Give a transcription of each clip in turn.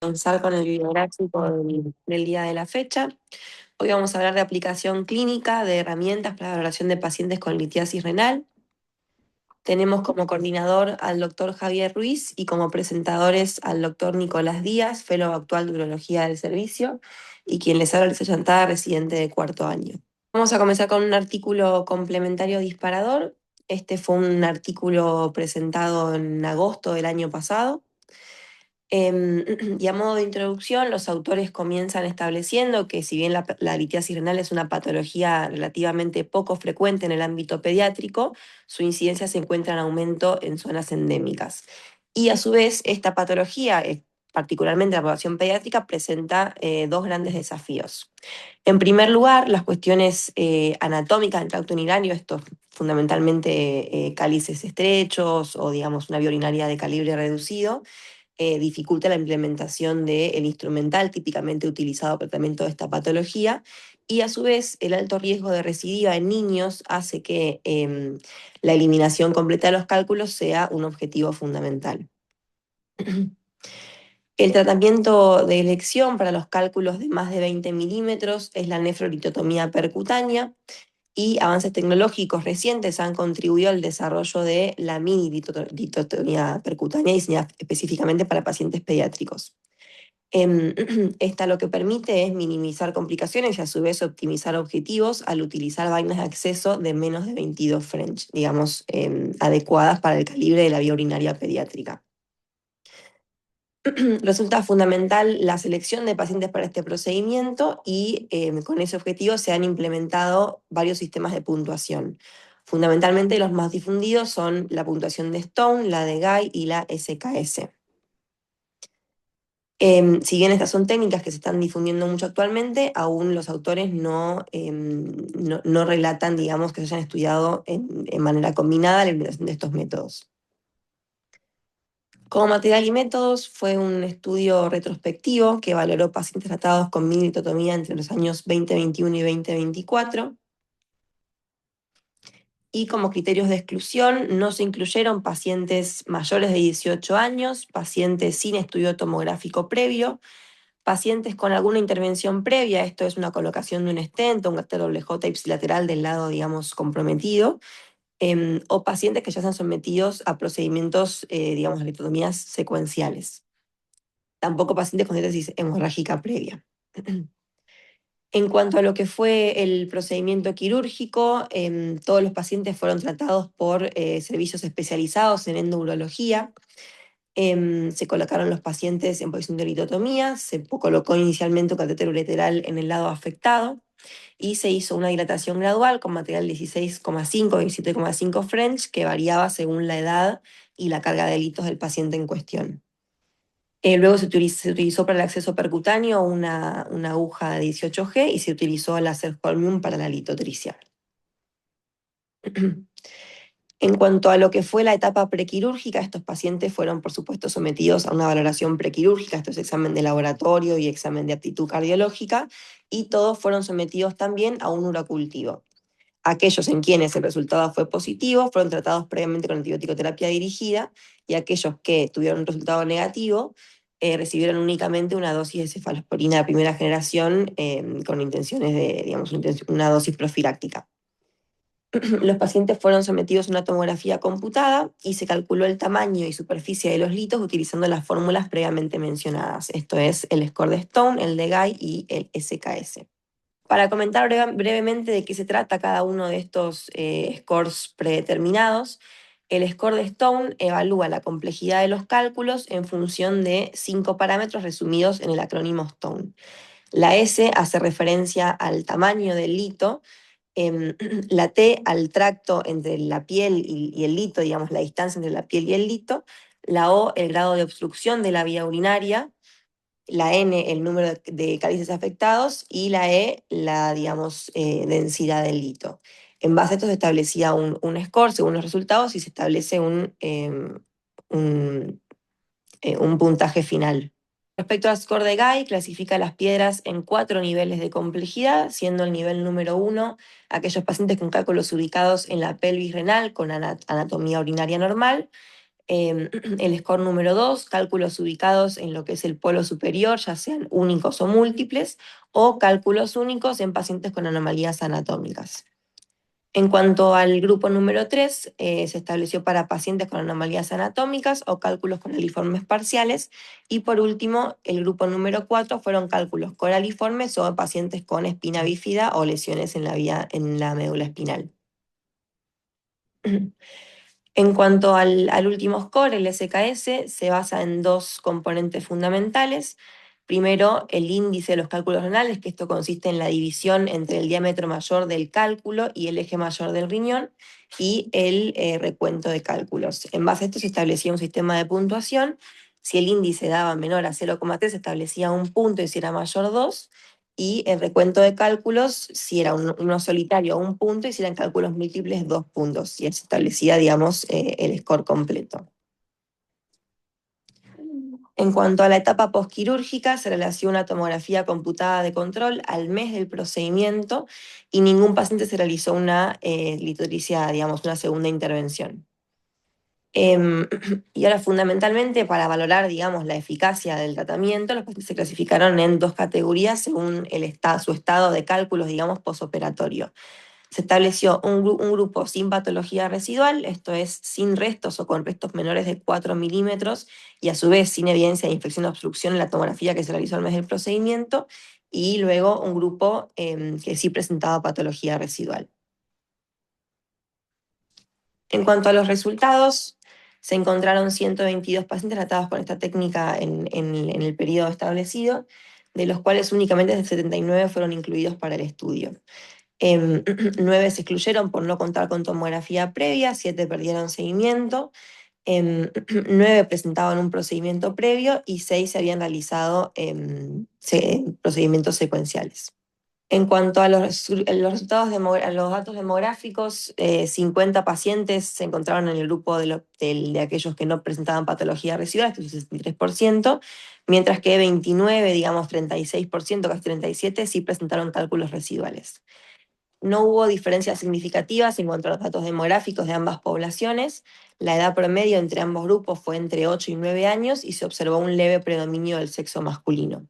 Comenzar con el bibliográfico del día de la fecha. Hoy vamos a hablar de aplicación clínica de herramientas para la valoración de pacientes con litiasis renal. Tenemos como coordinador al doctor Javier Ruiz y como presentadores al doctor Nicolás Díaz, fellow actual de urología del servicio, y quien les habla Lisa Chantada, residente de cuarto año. Vamos a comenzar con un artículo complementario disparador. Este fue un artículo presentado en agosto del año pasado. Y a modo de introducción, los autores comienzan estableciendo que si bien la litiasis renal es una patología relativamente poco frecuente en el ámbito pediátrico, su incidencia se encuentra en aumento en zonas endémicas. Y a su vez, esta patología, particularmente la población pediátrica, presenta dos grandes desafíos. En primer lugar, las cuestiones anatómicas del tracto urinario, estos fundamentalmente cálices estrechos o digamos una vía urinaria de calibre reducido, dificulta la implementación del instrumental típicamente utilizado para el tratamiento de esta patología, y a su vez el alto riesgo de recidiva en niños hace que la eliminación completa de los cálculos sea un objetivo fundamental. El tratamiento de elección para los cálculos de más de 20 milímetros es la nefrolitotomía percutánea, y avances tecnológicos recientes han contribuido al desarrollo de la mini litotomía percutánea diseñada específicamente para pacientes pediátricos. Esta lo que permite es minimizar complicaciones y a su vez optimizar objetivos al utilizar vainas de acceso de menos de 22 French, digamos, adecuadas para el calibre de la vía urinaria pediátrica. Resulta fundamental la selección de pacientes para este procedimiento y con ese objetivo se han implementado varios sistemas de puntuación. Fundamentalmente los más difundidos son la puntuación de Stone, la de Guy y la SKS. Si bien estas son técnicas que se están difundiendo mucho actualmente, aún los autores no relatan, digamos, que se hayan estudiado en manera combinada la implementación de estos métodos. Como material y métodos, fue un estudio retrospectivo que valoró pacientes tratados con mini litotomía entre los años 2021 y 2024. Y como criterios de exclusión no se incluyeron pacientes mayores de 18 años, pacientes sin estudio tomográfico previo, pacientes con alguna intervención previa, esto es una colocación de un stent o un catéter doble J ipsilateral del lado, digamos, comprometido, o pacientes que ya están sometidos a procedimientos, digamos, de litotomías secuenciales. Tampoco pacientes con diátesis hemorrágica previa. En cuanto a lo que fue el procedimiento quirúrgico, todos los pacientes fueron tratados por servicios especializados en endourología. Se colocaron los pacientes en posición de litotomía, se colocó inicialmente un catéter ureteral en el lado afectado y se hizo una dilatación gradual con material 16,5 y 17,5 French que variaba según la edad y la carga de litos del paciente en cuestión. Luego se utilizó para el acceso percutáneo una aguja de 18G y se utilizó el láser Holmium para la litotricia. En cuanto a lo que fue la etapa prequirúrgica, estos pacientes fueron, por supuesto, sometidos a una valoración prequirúrgica, esto es examen de laboratorio y examen de aptitud cardiológica, y todos fueron sometidos también a un urocultivo. Aquellos en quienes el resultado fue positivo fueron tratados previamente con antibiótico terapia dirigida, y aquellos que tuvieron un resultado negativo recibieron únicamente una dosis de cefalosporina de primera generación con intenciones de, digamos, una dosis profiláctica. Los pacientes fueron sometidos a una tomografía computada y se calculó el tamaño y superficie de los litos utilizando las fórmulas previamente mencionadas. Esto es el score de Stone, el de Guy y el SKS. Para comentar brevemente de qué se trata cada uno de estos scores predeterminados, el score de Stone evalúa la complejidad de los cálculos en función de 5 parámetros resumidos en el acrónimo Stone. La S hace referencia al tamaño del lito, la T al tracto entre la piel y el lito, digamos la distancia entre la piel y el lito, la O el grado de obstrucción de la vía urinaria, la N el número de cálices afectados y la E la, digamos, densidad del lito. En base a esto se establecía un score según los resultados y se establece un puntaje final. Respecto al score de Guy, clasifica las piedras en 4 niveles de complejidad, siendo el nivel número 1 aquellos pacientes con cálculos ubicados en la pelvis renal con anatomía urinaria normal. El score número 2, cálculos ubicados en lo que es el polo superior, ya sean únicos o múltiples, o cálculos únicos en pacientes con anomalías anatómicas. En cuanto al grupo número 3, se estableció para pacientes con anomalías anatómicas o cálculos coraliformes parciales. Y por último, el grupo número 4 fueron cálculos coraliformes o pacientes con espina bífida o lesiones en la médula espinal. En cuanto al último score, el SKS, se basa en dos componentes fundamentales. Primero, el índice de los cálculos renales, que esto consiste en la división entre el diámetro mayor del cálculo y el eje mayor del riñón, y el recuento de cálculos. En base a esto se establecía un sistema de puntuación. Si el índice daba menor a 0,3, se establecía un punto, y si era mayor, dos. Y el recuento de cálculos, si era uno solitario, un punto, y si eran cálculos múltiples, 2 puntos. Y se establecía, digamos, el score completo. En cuanto a la etapa postquirúrgica, se realizó una tomografía computada de control al mes del procedimiento y ningún paciente se realizó una litoricia, digamos, una segunda intervención. Y ahora, fundamentalmente, para valorar, digamos, la eficacia del tratamiento, los pacientes se clasificaron en dos categorías según su estado de cálculos, digamos, posoperatorio. Se estableció un grupo sin patología residual, esto es, sin restos o con restos menores de 4 milímetros, y a su vez sin evidencia de infección o obstrucción en la tomografía que se realizó al mes del procedimiento, y luego un grupo que sí presentaba patología residual. En cuanto a los resultados, se encontraron 122 pacientes tratados con esta técnica en el periodo establecido, de los cuales únicamente 79 fueron incluidos para el estudio. 9 se excluyeron por no contar con tomografía previa, 7 perdieron seguimiento, 9 presentaban un procedimiento previo y 6 se habían realizado procedimientos secuenciales. En cuanto a los resultados a los datos demográficos, 50 pacientes se encontraron en el grupo de aquellos que no presentaban patología residual, esto es el 63%, mientras que 29, digamos 36%, casi 37%, sí presentaron cálculos residuales. No hubo diferencias significativas en cuanto a los datos demográficos de ambas poblaciones. La edad promedio entre ambos grupos fue entre 8 y 9 años y se observó un leve predominio del sexo masculino.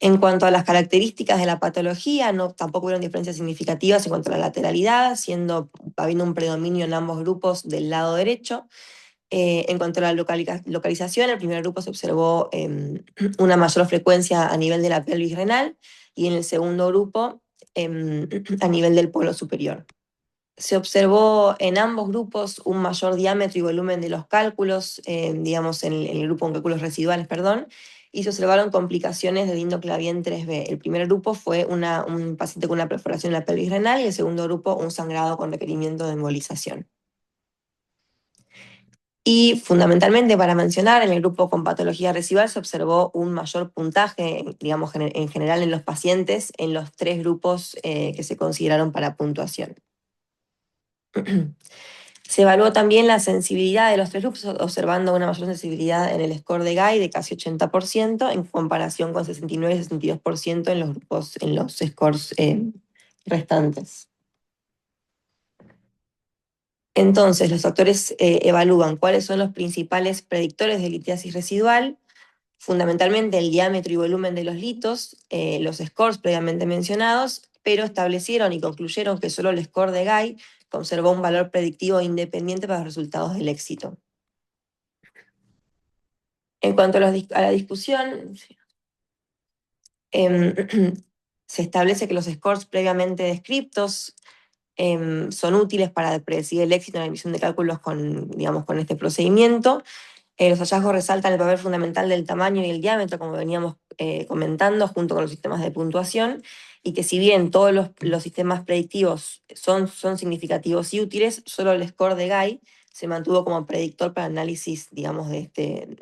En cuanto a las características de la patología, tampoco hubieron diferencias significativas en cuanto a la lateralidad, habiendo un predominio en ambos grupos del lado derecho. En cuanto a la localización, el primer grupo se observó una mayor frecuencia a nivel de la pelvis renal y en el segundo grupo a nivel del polo superior. Se observó en ambos grupos un mayor diámetro y volumen de los cálculos, digamos en el grupo con cálculos residuales, perdón, y se observaron complicaciones del indoclavien 3B. El primer grupo fue un paciente con una perforación en la pelvis renal y el segundo grupo un sangrado con requerimiento de embolización. Y fundamentalmente, para mencionar, en el grupo con patología residual se observó un mayor puntaje, digamos, en general en los pacientes, en los 3 grupos que se consideraron para puntuación. Se evaluó también la sensibilidad de los 3 grupos, observando una mayor sensibilidad en el score de Guy de casi 80%, en comparación con 69 y 62% en los grupos, en los scores restantes. Entonces, los doctores evalúan cuáles son los principales predictores de litiasis residual, fundamentalmente el diámetro y volumen de los litos, los scores previamente mencionados, pero establecieron y concluyeron que solo el score de Guy conservó un valor predictivo independiente para los resultados del éxito. En cuanto a la discusión, se establece que los scores previamente descriptos son útiles para predecir el éxito en la emisión de cálculos digamos, con este procedimiento. Los hallazgos resaltan el papel fundamental del tamaño y el diámetro, como veníamos comentando, junto con los sistemas de puntuación, y que si bien todos los sistemas predictivos son significativos y útiles, solo el score de Guy se mantuvo como predictor para análisis, digamos, de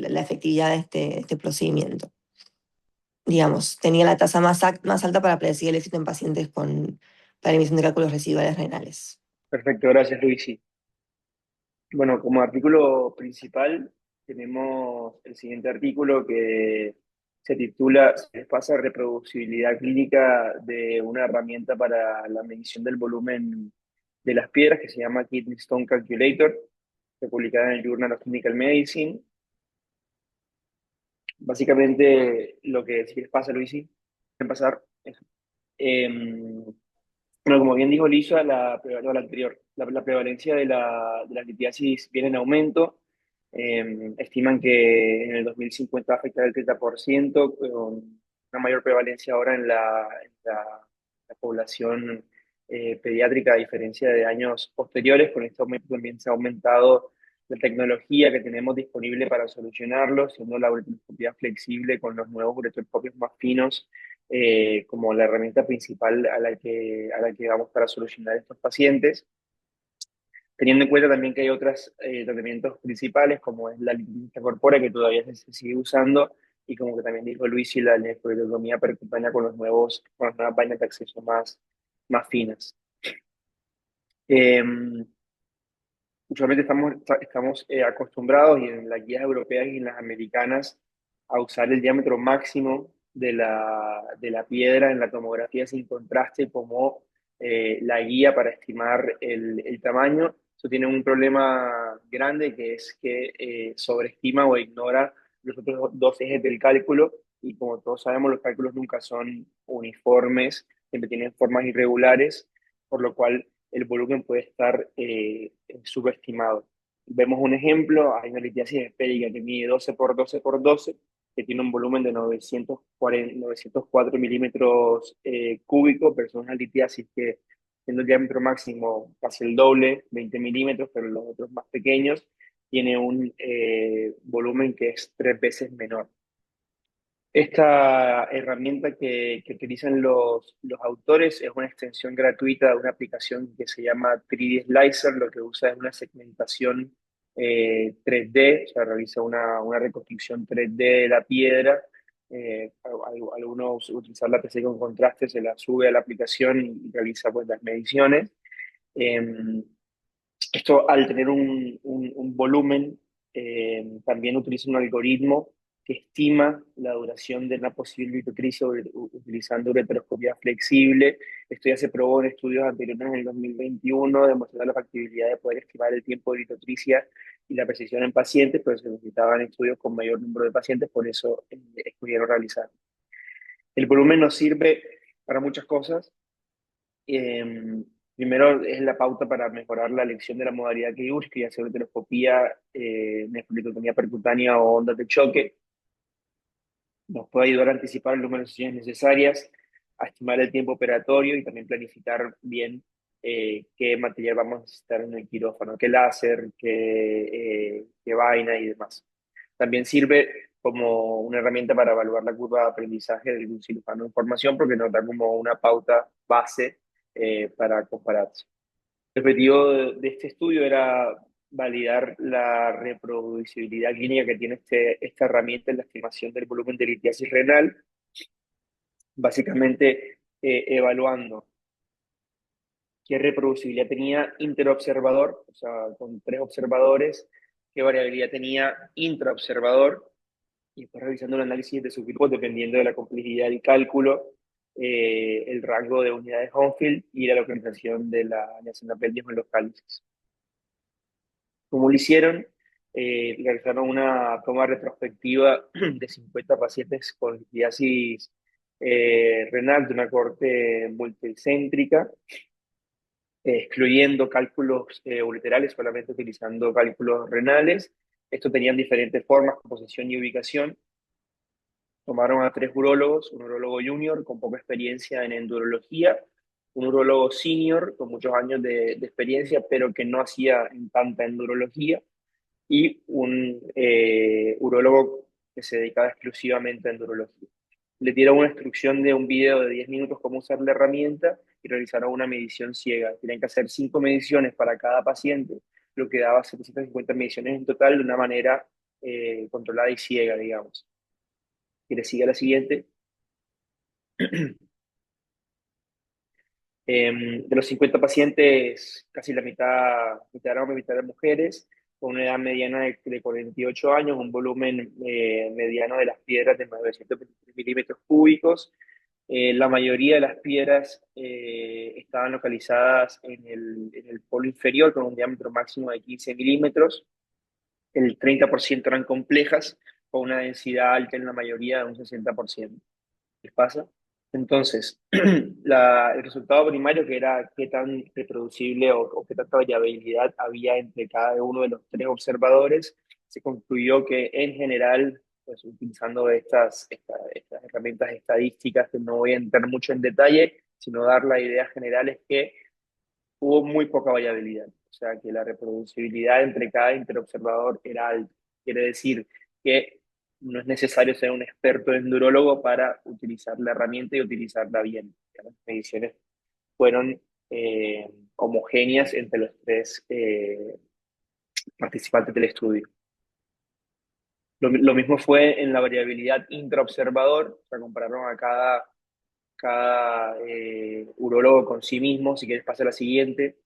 la efectividad de este procedimiento. Digamos, tenía la tasa más alta para predecir el éxito en pacientes con la emisión de cálculos residuales renales. Perfecto, gracias Luisi. Bueno, como artículo principal tenemos el siguiente artículo que se titula Espacio de reproducibilidad clínica de una herramienta para la medición del volumen de las piedras que se llama Kidney Stone Calculator, publicada en el Journal of Clinical Medicine. Básicamente, lo que si les pasa, Luisi, pueden pasar. Bueno, como bien dijo Lisa, la anterior, la prevalencia de la litiasis viene en aumento. Estiman que en el 2050 va a afectar el 30%, con una mayor prevalencia ahora en la población pediátrica, a diferencia de años posteriores. Con este aumento también se ha aumentado la tecnología que tenemos disponible para solucionarlo, siendo la uretroscopía flexible con los nuevos uretroscopios más finos como la herramienta principal a la que vamos para solucionar estos pacientes, teniendo en cuenta también que hay otros tratamientos principales, como es la liposucción corpórea, que todavía se sigue usando, y como que también dijo Luis, y la nefroidotomía percutánea con las nuevas vainas de acceso más finas. Eh, Usualmente estamos acostumbrados, y en las guías europeas y en las americanas, a usar el diámetro máximo de la piedra en la tomografía sin contraste como la guía para estimar el tamaño. Eso tiene un problema grande, que es que sobreestima o ignora los otros dos ejes del cálculo, y como todos sabemos, los cálculos nunca son uniformes, siempre tienen formas irregulares, por lo cual el volumen puede estar subestimado. Vemos un ejemplo: hay una litiasis esférica que mide 12 por 12 por 12, que tiene un volumen de 904 milímetros cúbicos, pero es una litiasis que, siendo el diámetro máximo casi el doble, 20 milímetros, pero los otros más pequeños, tiene un volumen que es 3 veces menor. Esta herramienta que utilizan los autores es una extensión gratuita de una aplicación que se llama 3D Slicer. Lo que usa es una segmentación 3D, o sea, realiza una reconstrucción 3D de la piedra. Algunos utilizar la PC con contraste, se la sube a la aplicación y realiza pues las mediciones. Eh, Esto, al tener un volumen, también utiliza un algoritmo que estima la duración de una posible litotricia utilizando ureteroscopía flexible. Esto ya se probó en estudios anteriores en el 2021, demostrando la factibilidad de poder estimar el tiempo de litotricia y la precisión en pacientes, pero se necesitaban estudios con mayor número de pacientes, por eso escogieron realizar. El volumen nos sirve para muchas cosas. Primero, es la pauta para mejorar la elección de la modalidad quirúrgica, ya sea ureteroscopía, nefrolictotomía percutánea o ondas de choque. Nos puede ayudar a anticipar el número de sesiones necesarias, a estimar el tiempo operatorio y también planificar bien qué material vamos a necesitar en el quirófano, qué láser, qué vaina y demás. También sirve como una herramienta para evaluar la curva de aprendizaje de un cirujano en formación, porque nos da como una pauta base para compararse. El objetivo de este estudio era validar la reproducibilidad clínica que tiene esta herramienta en la estimación del volumen de litiasis renal, básicamente evaluando qué reproducibilidad tenía interobservador, o sea, con 3 observadores, qué variabilidad tenía intraobservador, y después realizando el análisis de subgrupos dependiendo de la complejidad del cálculo, el rango de unidades Hounsfield y la localización de la neacina pelvis en los cálices. ¿Cómo lo hicieron? Realizaron una toma retrospectiva de 50 pacientes con litiasis renal de una corte multicéntrica, excluyendo cálculos ureterales, solamente utilizando cálculos renales. Estos tenían diferentes formas, composición y ubicación. Tomaron a 3 urólogos: un urólogo junior con poca experiencia en endurología, un urólogo senior con muchos años de experiencia, pero que no hacía en tanta endurología, y un urólogo que se dedicaba exclusivamente a endurología. Le dieron una instrucción de un video de 10 minutos cómo usar la herramienta y realizaron una medición ciega. Tenían que hacer 5 mediciones para cada paciente, lo que daba 750 mediciones en total, de una manera controlada y ciega, digamos. Y le sigue la siguiente. De los 50 pacientes, casi la mitad eran hombres, mitad eran mujeres, con una edad mediana de 48 años, un volumen mediano de las piedras de 923 milímetros cúbicos. La mayoría de las piedras estaban localizadas en el polo inferior con un diámetro máximo de 15 milímetros. El 30% eran complejas, con una densidad alta en la mayoría de un 60%. ¿Qué pasa? Entonces, el resultado primario, que era qué tan reproducible o qué tanta variabilidad había entre cada uno de los tres observadores, se concluyó que en general, pues utilizando estas herramientas estadísticas, que no voy a entrar mucho en detalle, sino dar la idea general, es que hubo muy poca variabilidad. O sea, que la reproducibilidad entre cada interobservador era alta. Quiere decir que no es necesario ser un experto endurólogo para utilizar la herramienta y utilizarla bien. Las mediciones fueron homogéneas entre los tres participantes del estudio. Lo mismo fue en la variabilidad intraobservador, o sea, compararon a cada urólogo con sí mismo. Si quieres, pasa a la siguiente.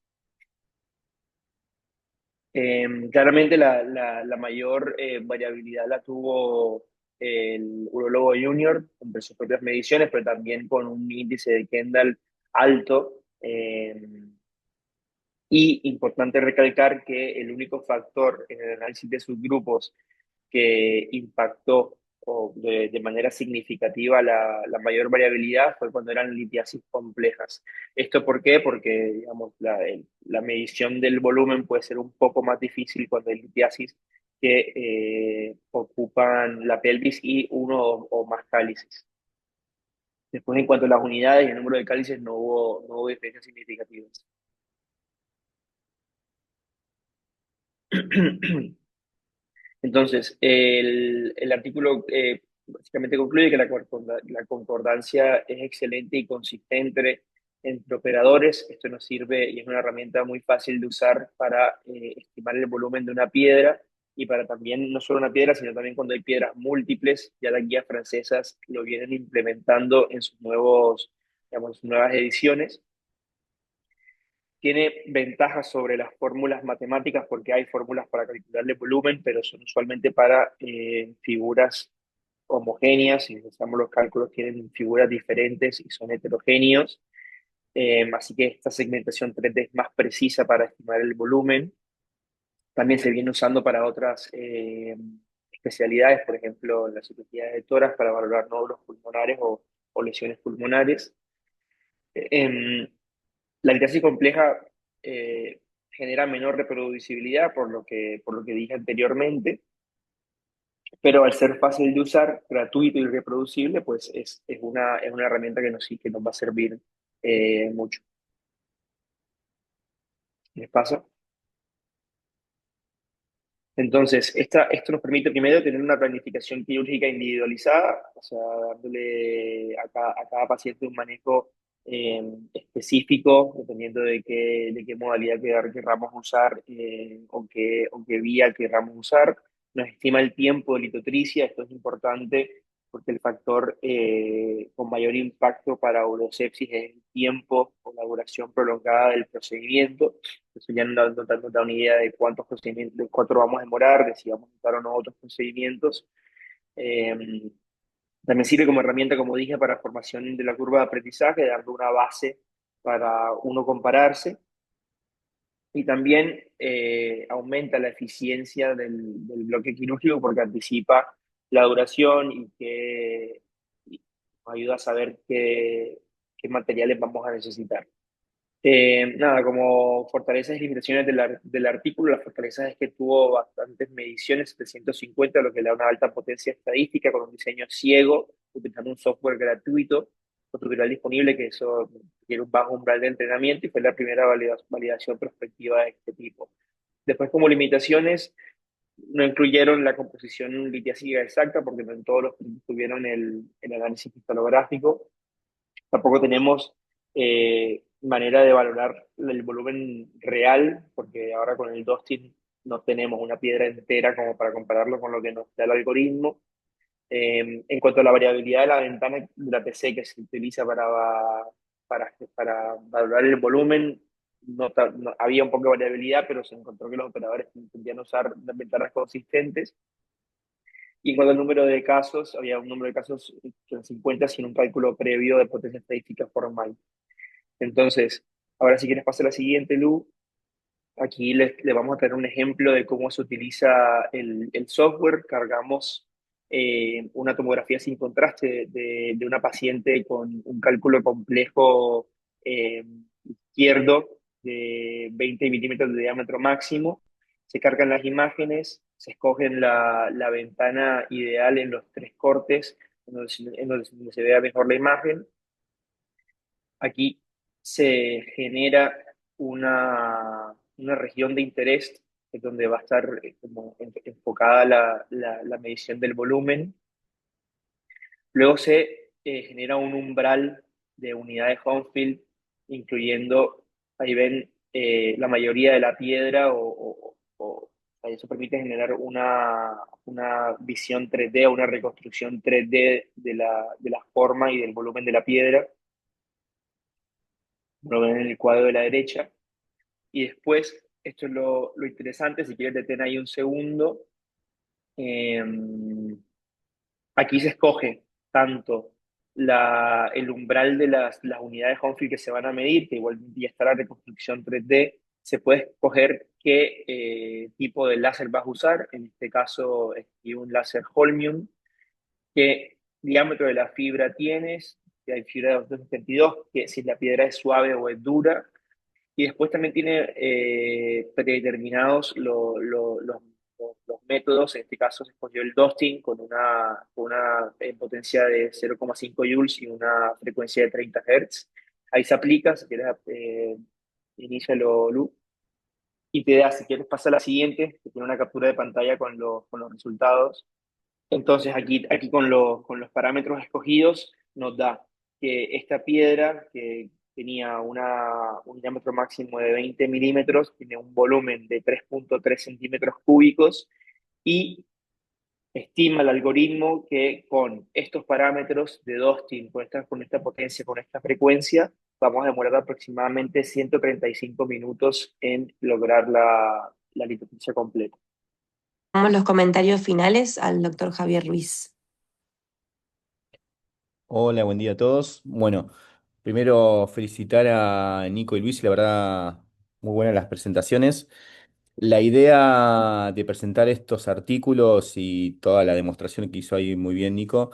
Claramente la mayor variabilidad la tuvo el urólogo junior entre sus propias mediciones, pero también con un índice de Kendall alto. Y importante recalcar que el único factor en el análisis de subgrupos que impactó de manera significativa la mayor variabilidad fue cuando eran litiasis complejas. ¿Esto por qué? Porque, digamos, la medición del volumen puede ser un poco más difícil cuando hay litiasis que ocupan la pelvis y uno o más cálices. Después, en cuanto a las unidades y el número de cálices, no hubo diferencias significativas. Entonces, el artículo básicamente concluye que la concordancia es excelente y consistente entre operadores. Esto nos sirve y es una herramienta muy fácil de usar para estimar el volumen de una piedra y para también, no solo una piedra, sino también cuando hay piedras múltiples. Ya las guías francesas lo vienen implementando en sus digamos, nuevas ediciones. Tiene ventajas sobre las fórmulas matemáticas porque hay fórmulas para calcular el volumen, pero son usualmente para figuras homogéneas. Si usamos los cálculos, tienen figuras diferentes y son heterogéneos. Así que esta segmentación 3D es más precisa para estimar el volumen. También se viene usando para otras especialidades, por ejemplo, en la cirugía de tórax para valorar nódulos pulmonares o lesiones pulmonares. Eh, La litiasis compleja genera menor reproducibilidad, por lo que dije anteriormente, pero al ser fácil de usar, gratuito y reproducible, pues es una herramienta que nos va a servir mucho. ¿Les pasa? Entonces, esto nos permite primero tener una planificación quirúrgica individualizada, o sea, dándole a cada paciente un manejo específico, dependiendo de qué modalidad querramos usar o qué vía querramos usar. Nos estima el tiempo de litotricia. Esto es importante porque el factor con mayor impacto para urosepsis es el tiempo o la duración prolongada del procedimiento. Eso ya nos da una idea de cuántos procedimientos, de cuánto vamos a demorar, de si vamos a usar o no otros procedimientos. Eh, También sirve como herramienta, como dije, para formación de la curva de aprendizaje, dando una base para uno compararse. Y también aumenta la eficiencia del bloque quirúrgico porque anticipa la duración y nos ayuda a saber qué materiales vamos a necesitar. Nada, como fortalezas y limitaciones del artículo, la fortaleza es que tuvo bastantes mediciones, 750, lo que le da una alta potencia estadística con un diseño ciego, utilizando un software gratuito, con tutorial disponible, que eso tiene un bajo umbral de entrenamiento y fue la primera validación prospectiva de este tipo. Después, como limitaciones, no incluyeron la composición litiasia exacta, porque no en todos los pacientes tuvieron el análisis cristalográfico. Tampoco tenemos manera de valorar el volumen real, porque ahora con el Dostin no tenemos una piedra entera como para compararlo con lo que nos da el algoritmo. En cuanto a la variabilidad de la ventana de la PC que se utiliza para valorar el volumen, había un poco de variabilidad, pero se encontró que los operadores intentaban usar ventanas consistentes. Y en cuanto al número de casos, había un número de casos que eran 50 sin un cálculo previo de potencia estadística formal. Entonces, ahora si quieres pasar a la siguiente, Lu, aquí le vamos a tener un ejemplo de cómo se utiliza el software. Cargamos una tomografía sin contraste de una paciente con un cálculo complejo eh, izquierdo de 20 milímetros de diámetro máximo. Se cargan las imágenes, se escogen la ventana ideal en los tres cortes, en donde se vea mejor la imagen. Aquí se genera una región de interés en donde va a estar como enfocada la medición del volumen. Luego se genera un umbral de unidades Homefield, incluyendo, ahí ven, la mayoría de la piedra, eso permite generar una visión 3D o una reconstrucción 3D de la forma y del volumen de la piedra. Lo ven en el cuadro de la derecha. Y después, esto es lo interesante, si quieres detener ahí un segundo, eh, aquí se escoge tanto el umbral de las unidades Homefield que se van a medir, que igual ya está la reconstrucción 3D, se puede escoger qué tipo de láser vas a usar, en este caso es un láser Holmium, qué diámetro de la fibra tienes, si hay fibra de 272, que si la piedra es suave o es dura, y después también tiene predeterminados los métodos. En este caso se escogió el dusting con una potencia de 0,5 joules y una frecuencia de 30 Hz. Ahí se aplica, si quieres, inícialo, Lu. Y te da, si quieres, pasa a la siguiente, que tiene una captura de pantalla con los resultados. Entonces aquí con los parámetros escogidos nos da que esta piedra, que tenía un diámetro máximo de 20 milímetros, tiene un volumen de 3,3 centímetros cúbicos y estima el algoritmo que con estos parámetros de Dostin, con esta potencia, con esta frecuencia, vamos a demorar aproximadamente 135 minutos en lograr la litotripsia completa. Damos los comentarios finales al doctor Javier Ruiz. Hola, buen día a todos. Bueno, primero felicitar a Nico y Luis, la verdad, muy buenas las presentaciones. La idea de presentar estos artículos y toda la demostración que hizo ahí muy bien Nico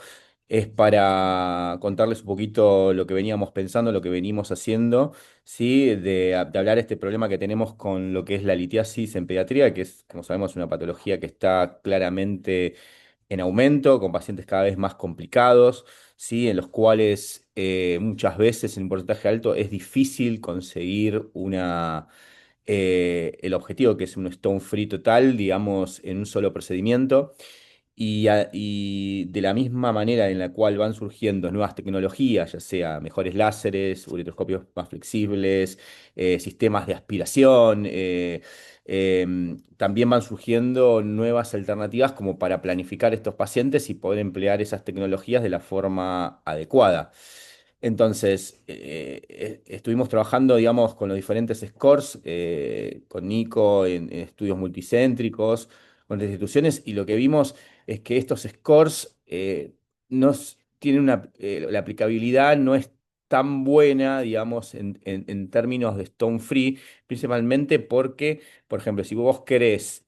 es para contarles un poquito lo que veníamos pensando, lo que venimos haciendo, ¿sí? De hablar este problema que tenemos con lo que es la litiasis en pediatría, que es, como sabemos, una patología que está claramente en aumento, con pacientes cada vez más complicados, ¿sí? En los cuales muchas veces en un porcentaje alto es difícil conseguir el objetivo, que es un stone free total, digamos, en un solo procedimiento. Y de la misma manera en la cual van surgiendo nuevas tecnologías, ya sea mejores láseres, uretroscopios más flexibles, sistemas de aspiración, también van surgiendo nuevas alternativas como para planificar estos pacientes y poder emplear esas tecnologías de la forma adecuada. Entonces, estuvimos trabajando, digamos, con los diferentes scores, con Nico en estudios multicéntricos, con las instituciones, y lo que vimos es que estos scores tienen la aplicabilidad no es tan buena, digamos, en términos de Stone Free, principalmente porque, por ejemplo, si vos querés,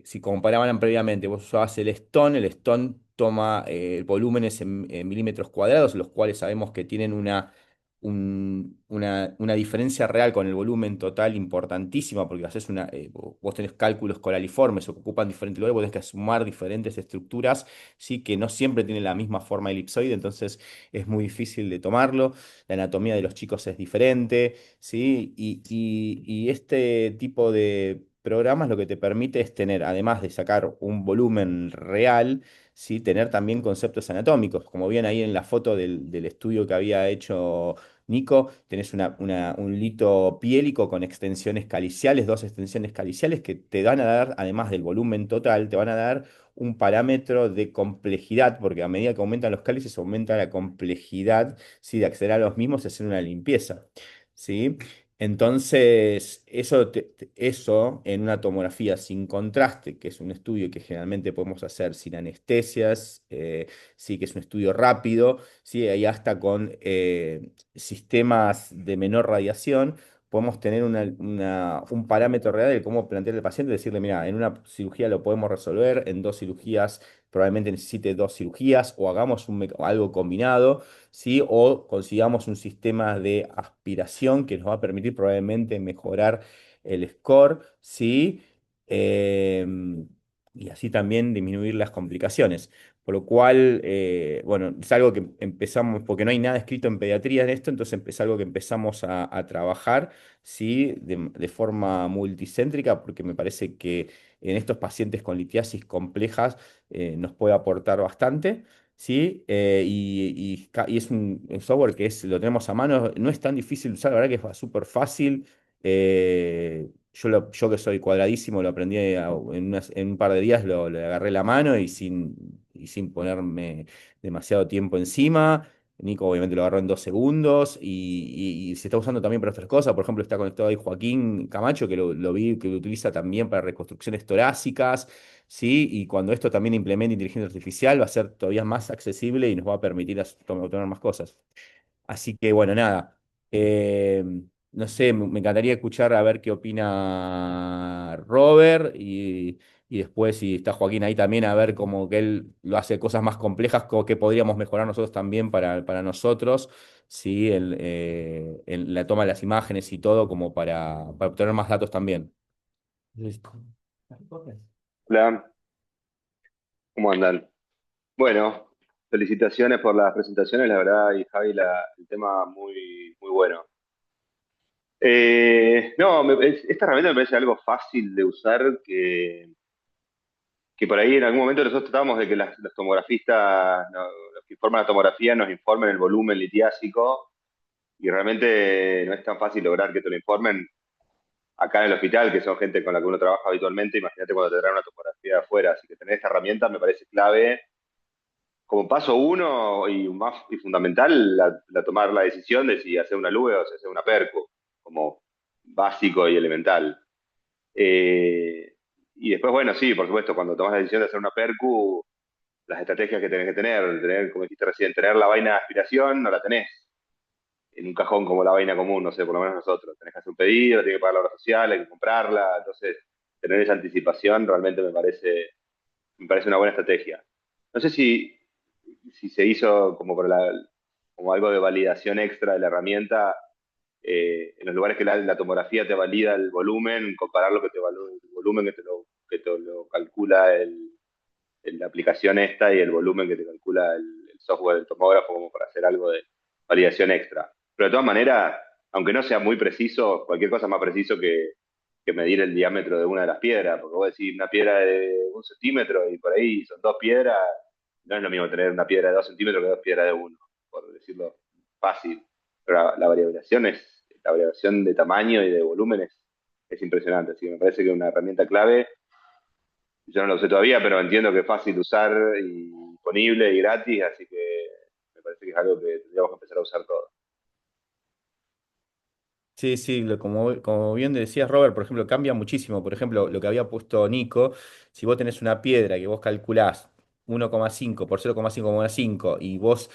si comparaban previamente, vos usabas el Stone toma volúmenes en milímetros cuadrados, los cuales sabemos que tienen una diferencia real con el volumen total importantísima, porque vos tenés cálculos coraliformes o que ocupan diferentes lugares, vos tenés que sumar diferentes estructuras, ¿sí? Que no siempre tienen la misma forma elipsoide, entonces es muy difícil de tomarlo. La anatomía de los chicos es diferente, ¿sí? Y este tipo de programas lo que te permite es tener, además de sacar un volumen real, ¿sí? Tener también conceptos anatómicos, como bien ahí en la foto del estudio que había hecho Nico, tenés un lito piélico con extensiones caliciales, dos extensiones caliciales que te van a dar, además del volumen total, te van a dar un parámetro de complejidad, porque a medida que aumentan los cálices, aumenta la complejidad, ¿sí? De acceder a los mismos y hacer una limpieza, ¿sí? Entonces, eso en una tomografía sin contraste, que es un estudio que generalmente podemos hacer sin anestesias, sí que es un estudio rápido, sí, ahí hasta con sistemas de menor radiación, podemos tener un parámetro real de cómo plantear al paciente, decirle, mira, en una cirugía lo podemos resolver, en dos cirugías probablemente necesite dos cirugías o hagamos algo combinado. ¿Sí? O consigamos un sistema de aspiración que nos va a permitir probablemente mejorar el score, ¿sí? Y así también disminuir las complicaciones. Por lo cual, bueno, es algo que empezamos, porque no hay nada escrito en pediatría en esto, entonces es algo que empezamos a trabajar, ¿sí? De forma multicéntrica, porque me parece que en estos pacientes con litiasis complejas nos puede aportar bastante. ¿Sí? Y es un software que lo tenemos a mano, no es tan difícil de usar, la verdad que es súper fácil. Yo que soy cuadradísimo lo aprendí en un par de días, le agarré la mano y sin ponerme demasiado tiempo encima. Nico obviamente lo agarró en 2 segundos y se está usando también para otras cosas. Por ejemplo, está conectado ahí Joaquín Camacho, que lo vi que lo utiliza también para reconstrucciones torácicas. ¿Sí? Y cuando esto también implemente inteligencia artificial, va a ser todavía más accesible y nos va a permitir obtener más cosas. Así que bueno, nada. Eh, no sé, me encantaría escuchar a ver qué opina Robert y después si está Joaquín ahí también a ver cómo que él lo hace cosas más complejas, como que podríamos mejorar nosotros también para nosotros, ¿sí? En la toma de las imágenes y todo, como para obtener más datos también. Listo. Hola, ¿cómo andan? Bueno, felicitaciones por las presentaciones, la verdad, y Javi, el tema muy, muy bueno. No, esta herramienta me parece algo fácil de usar, que por ahí en algún momento nosotros tratamos de que los tomografistas, no, los que informan la tomografía, nos informen el volumen litiásico, y realmente no es tan fácil lograr que te lo informen acá en el hospital, que son gente con la que uno trabaja habitualmente. Imagínate cuando te traen una tomografía de afuera, así que tener esta herramienta me parece clave como paso uno y fundamental, tomar la decisión de si hacer una LUE o si hacer una PERCO, como básico y elemental. Eh, y después, bueno, sí, por supuesto, cuando tomas la decisión de hacer una PERCU, las estrategias que tenés que tener, como dijiste recién, tener la vaina de aspiración, no la tenés en un cajón como la vaina común, no sé, por lo menos nosotros. Tenés que hacer un pedido, tenés que pagar la obra social, hay que comprarla, entonces tener esa anticipación realmente me parece una buena estrategia. No sé si se hizo como algo de validación extra de la herramienta, en los lugares que la tomografía te valida el volumen, comparar lo que el volumen que te lo calcula la aplicación esta y el volumen que te calcula el software del tomógrafo, como para hacer algo de validación extra. Pero de todas maneras, aunque no sea muy preciso, cualquier cosa es más preciso que medir el diámetro de una de las piedras, porque vos decís una piedra de 1 centímetro y por ahí son dos piedras, no es lo mismo tener una piedra de 2 centímetros que dos piedras de uno, por decirlo fácil. Pero la variación de tamaño y de volumen es impresionante, así que me parece que es una herramienta clave. Yo no lo usé todavía, pero entiendo que es fácil de usar y disponible y gratis, así que me parece que es algo que tendríamos que empezar a usar todos. Sí, sí, como bien decías, Robert, por ejemplo, cambia muchísimo. Por ejemplo, lo que había puesto Nico, si vos tenés una piedra que vos calculás 1,5 por 0,5,5 y vos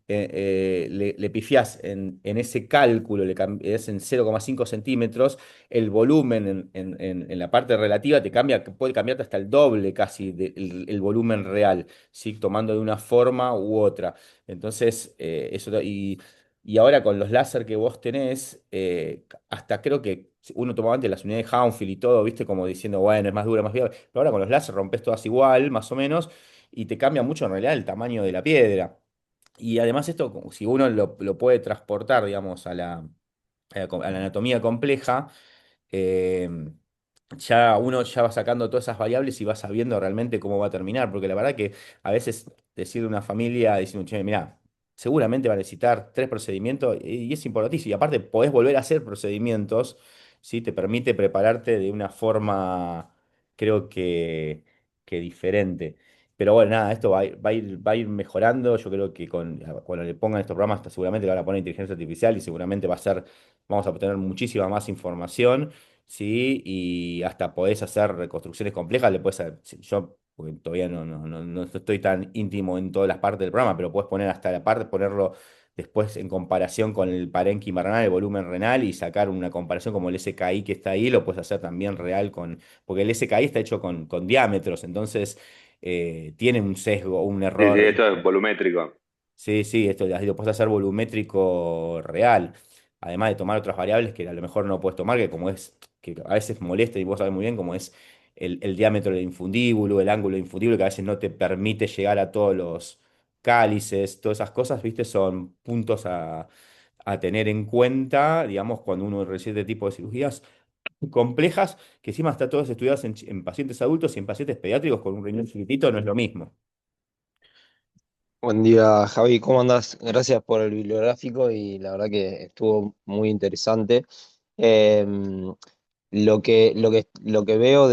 le pifiás en ese cálculo, es en 0,5 centímetros, el volumen en la parte relativa te cambia, puede cambiarte hasta el doble casi del volumen real, ¿sí? Tomando de una forma u otra. Entonces, y ahora con los láser que vos tenés, hasta creo que uno tomaba antes las unidades de Hounsfield y todo, viste, como diciendo, bueno, es más dura, más viable. Pero ahora con los láser rompes todas igual, más o menos, y te cambia mucho en realidad el tamaño de la piedra. Y además esto, si uno lo puede transportar, digamos, a la anatomía compleja, eh, ya uno ya va sacando todas esas variables y va sabiendo realmente cómo va a terminar, porque la verdad que a veces decirle a una familia, diciendo, che, mira, seguramente va a necesitar 3 procedimientos y es importantísimo. Y aparte podés volver a hacer procedimientos, ¿sí? Te permite prepararte de una forma, creo que diferente. Pero bueno, nada, esto va a ir mejorando. Yo creo que cuando le pongan estos programas, seguramente le van a poner inteligencia artificial y seguramente vamos a obtener muchísima más información, ¿sí? Y hasta podés hacer reconstrucciones complejas, le puedes hacer, yo porque todavía no estoy tan íntimo en todas las partes del programa, pero puedes poner hasta la parte, ponerlo después en comparación con el parénquima renal, el volumen renal, y sacar una comparación como el SKI que está ahí, lo puedes hacer también real porque el SKI está hecho con diámetros, entonces tiene un sesgo, un Sí, sí, error. esto es volumétrico. Sí, sí, esto lo puedes hacer volumétrico real. Además de tomar otras variables que a lo mejor no puedes tomar, que a veces molesta y vos sabés muy bien cómo es el diámetro del infundíbulo, el ángulo del infundíbulo, que a veces no te permite llegar a todos los cálices, todas esas cosas, ¿viste? Son puntos a tener en cuenta, digamos, cuando uno recibe este tipo de cirugías complejas, que encima está todos estudiados en pacientes adultos y en pacientes pediátricos con un riñón chiquitito, no es lo mismo. Buen día, Javi, ¿cómo andás? Gracias por el bibliográfico y la verdad que estuvo muy interesante. Em, lo que veo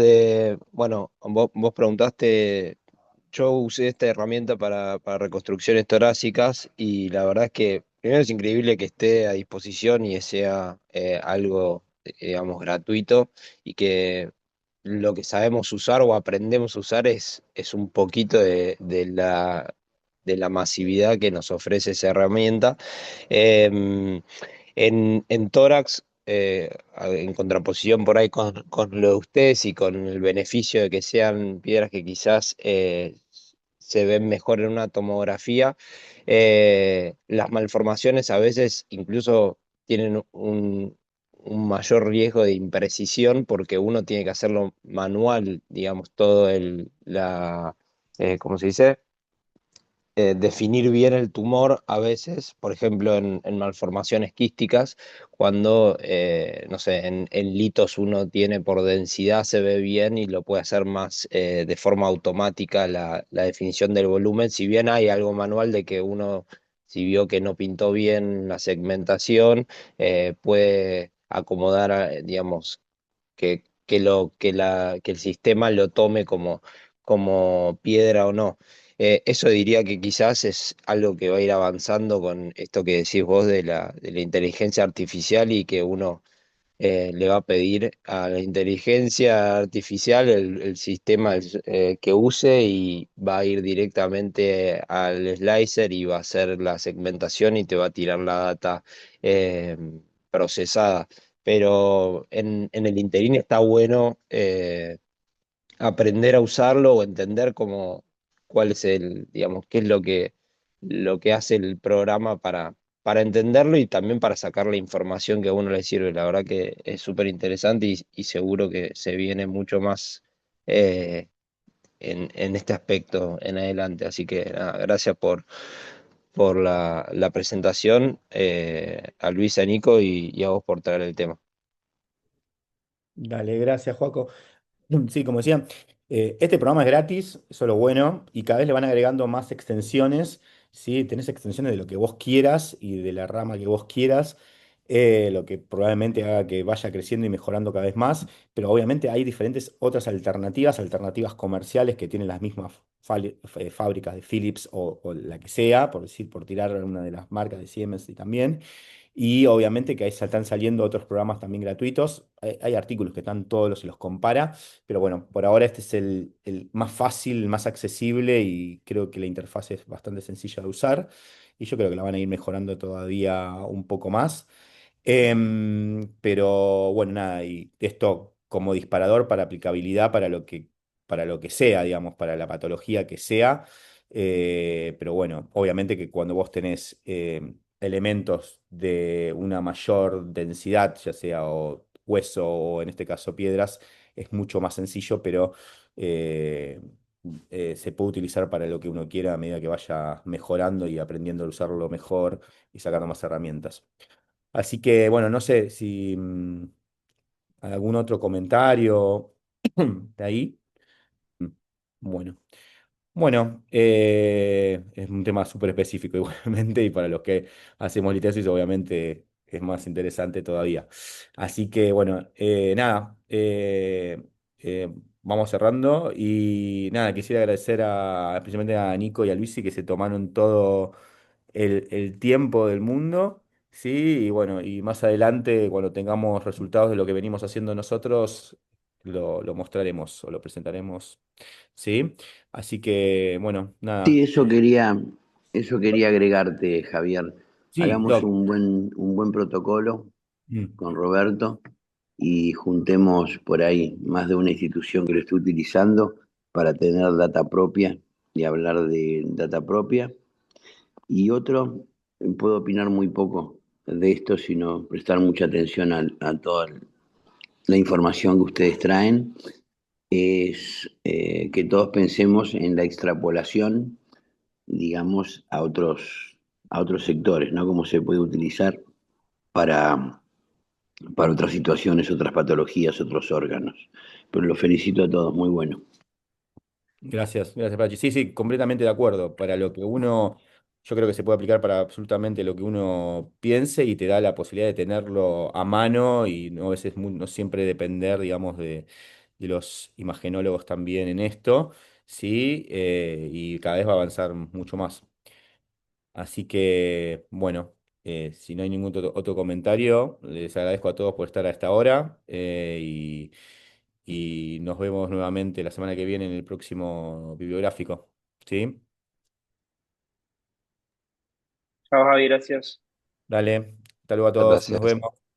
bueno, vos preguntaste, yo usé esta herramienta para reconstrucciones torácicas y la verdad es que primero es increíble que esté a disposición y sea algo, digamos, gratuito y que lo que sabemos usar o aprendemos a usar es un poquito de la masividad que nos ofrece esa herramienta. Em, en tórax, en contraposición por ahí con lo de ustedes y con el beneficio de que sean piedras que quizás se ven mejor en una tomografía, las malformaciones a veces incluso tienen un mayor riesgo de imprecisión porque uno tiene que hacerlo manual, digamos, todo ¿cómo se dice? Definir bien el tumor a veces, por ejemplo, en malformaciones quísticas, cuando, no sé, en litos uno tiene por densidad, se ve bien y lo puede hacer más de forma automática la definición del volumen, si bien hay algo manual de que uno, si vio que no pintó bien la segmentación, puede acomodar, digamos, que el sistema lo tome como piedra o no. Eso diría que quizás es algo que va a ir avanzando con esto que decís vos de la inteligencia artificial y que uno le va a pedir a la inteligencia artificial el sistema que use y va a ir directamente al slicer y va a hacer la segmentación y te va a tirar la data eh, procesada. Pero en el interín está bueno aprender a usarlo o entender cuál es digamos, qué es lo que hace el programa para entenderlo y también para sacar la información que a uno le sirve. La verdad que es súper interesante y seguro que se viene mucho más eh, en este aspecto en adelante. Así que nada, gracias por la presentación, a Luis, a Nico y a vos por traer el tema. Dale, gracias, Joaco. Sí, como decía, este programa es gratis, eso es lo bueno, y cada vez le van agregando más extensiones, ¿sí? Tenés extensiones de lo que vos quieras y de la rama que vos quieras, lo que probablemente haga que vaya creciendo y mejorando cada vez más, pero obviamente hay diferentes otras alternativas comerciales que tienen las mismas fábricas de Philips o la que sea, por decir, por tirar una de las marcas de Siemens y también. Y obviamente que ahí están saliendo otros programas también gratuitos. Hay artículos que están todos los y los compara, pero bueno, por ahora este es el más fácil, el más accesible y creo que la interfaz es bastante sencilla de usar y yo creo que la van a ir mejorando todavía un poco más. Pero bueno, nada, y esto como disparador para aplicabilidad para lo que sea, digamos, para la patología que sea. Pero bueno, obviamente que cuando vos tenés elementos de una mayor densidad, ya sea o hueso o en este caso piedras, es mucho más sencillo, pero eh, se puede utilizar para lo que uno quiera a medida que vaya mejorando y aprendiendo a usarlo mejor y sacando más herramientas. Así que, bueno, no sé si algún otro comentario de ahí. Mm, Bueno, bueno, es un tema súper específico igualmente y para los que hacemos litesis obviamente es más interesante todavía. Así que, bueno, nada, vamos cerrando. Y nada, quisiera agradecer especialmente a Nico y a Luisi que se tomaron todo el tiempo del mundo. Sí, y bueno, y más adelante, cuando tengamos resultados de lo que venimos haciendo nosotros, lo mostraremos o lo presentaremos. Sí, así que bueno, Sí, nada. eso quería agregarte, Javier. Sí, Hagamos Doc. un buen protocolo Mm. con Roberto y juntemos por ahí más de una institución que lo esté utilizando para tener data propia y hablar de data propia. Y otro, puedo opinar muy poco de esto, sino prestar mucha atención a toda la información que ustedes traen, es que todos pensemos en la extrapolación, digamos, a otros sectores, ¿no? Cómo se puede utilizar para, para otras situaciones, otras patologías, otros órganos. Pero los felicito a todos, muy bueno. Gracias, gracias, Pachi. Sí, sí, completamente de acuerdo. Para lo que uno, yo creo que se puede aplicar para absolutamente lo que uno piense y te da la posibilidad de tenerlo a mano y no a veces no siempre depender, digamos, de los imagenólogos también en esto, sí, y cada vez va a avanzar mucho más. Así que, bueno, si no hay ningún otro comentario, les agradezco a todos por estar a esta hora y nos vemos nuevamente la semana que viene en el próximo bibliográfico. ¿Sí? Chao, Javi, gracias. Dale, hasta luego a todos, nos Gracias. vemos.